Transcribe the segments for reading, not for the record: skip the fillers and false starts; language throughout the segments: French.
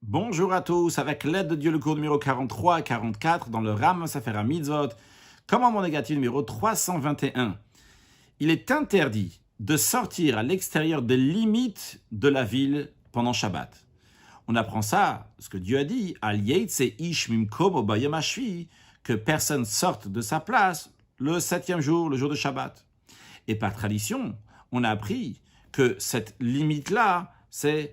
Bonjour à tous, avec l'aide de Dieu, le cours numéro 43 et 44 dans le Ram Sefer HaMitzvot, commandement négatif numéro 321. Il est interdit de sortir à l'extérieur des limites de la ville pendant Shabbat. On apprend ça, ce que Dieu a dit, Al Yeitze Ish Mimkom Bayom HaShvi, que personne sorte de sa place le 7e jour, le jour de Shabbat. Et par tradition, on a appris que cette limite-là, c'est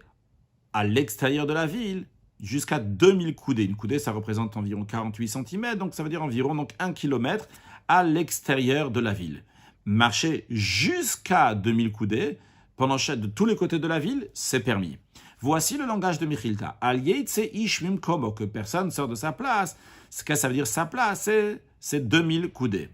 à l'extérieur de la ville, jusqu'à 2000 coudées. Une coudée, ça représente environ 48 cm, donc ça veut dire environ 1 km à l'extérieur de la ville. Marcher jusqu'à 2000 coudées, de tous les côtés de la ville, c'est permis. Voici le langage de Michilta. Al Yeitze Ish Mimkomo, que personne sort de sa place. Ce que ça veut dire sa place, c'est 2000 coudées.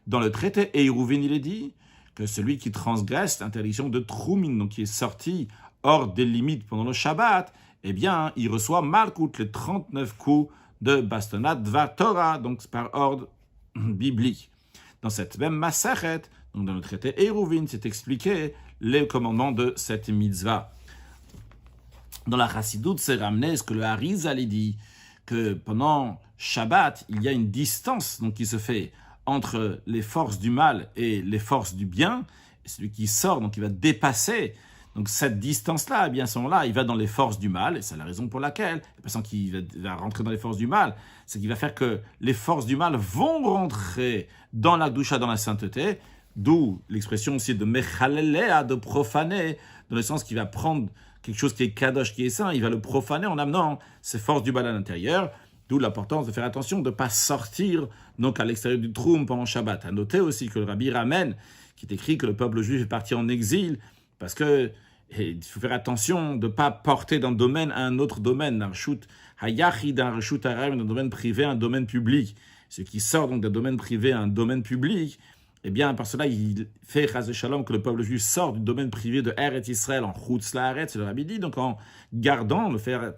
Dans le traité Eiruvin, il est dit que celui qui transgresse l'interdiction de Troumin, donc qui est sorti hors des limites pendant le Shabbat, eh bien, il reçoit Malkout, les 39 coups de bastonnat Dvar Torah, donc par ordre biblique. Dans cette même Masachet, donc dans le traité Eiruvin, c'est expliqué les commandements de cette mitzvah. Dans la Chassidoute, c'est ramené ce que le Harizal dit, que pendant Shabbat, il y a une distance donc, qui se fait entre les forces du mal et les forces du bien. Et celui qui sort, donc il va dépasser donc cette distance-là, eh bien à ce moment-là, il va dans les forces du mal, et c'est la raison pour laquelle la personne qui va rentrer dans les forces du mal, c'est qu'il va faire que les forces du mal vont rentrer dans la doucha, dans la sainteté, d'où l'expression aussi de mechalelea, de profaner, dans le sens qu'il va prendre quelque chose qui est kadosh, qui est saint, il va le profaner en amenant ces forces du mal à l'intérieur, d'où l'importance de faire attention de ne pas sortir donc à l'extérieur du troum pendant Shabbat. À noter aussi que le Rabbi ramène, qui est écrit que le peuple juif est parti en exil, parce que il faut faire attention de ne pas porter d'un domaine à un autre domaine, d'un shoot hayachi, d'un shoot haram, d'un domaine privé à un domaine public. Ce qui sort donc d'un domaine privé à un domaine public, eh bien, par cela, il fait Chas Shalom que le peuple juif sort du domaine privé de Eretz Israël en Chutz Laaretz, c'est le Rabbi dit, donc en gardant, de faire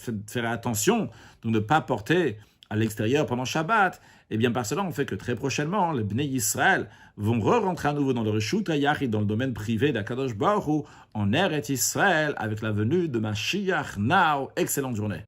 attention, donc de ne pas porter à l'extérieur pendant Shabbat. Et bien par cela, on fait que très prochainement, les Bnei Israël vont re-rentrer à nouveau dans le Reshut HaYachid, dans le domaine privé d'Akadosh Baruch Hu, en Eretz Israël, avec la venue de Mashiach Now. Excellente journée.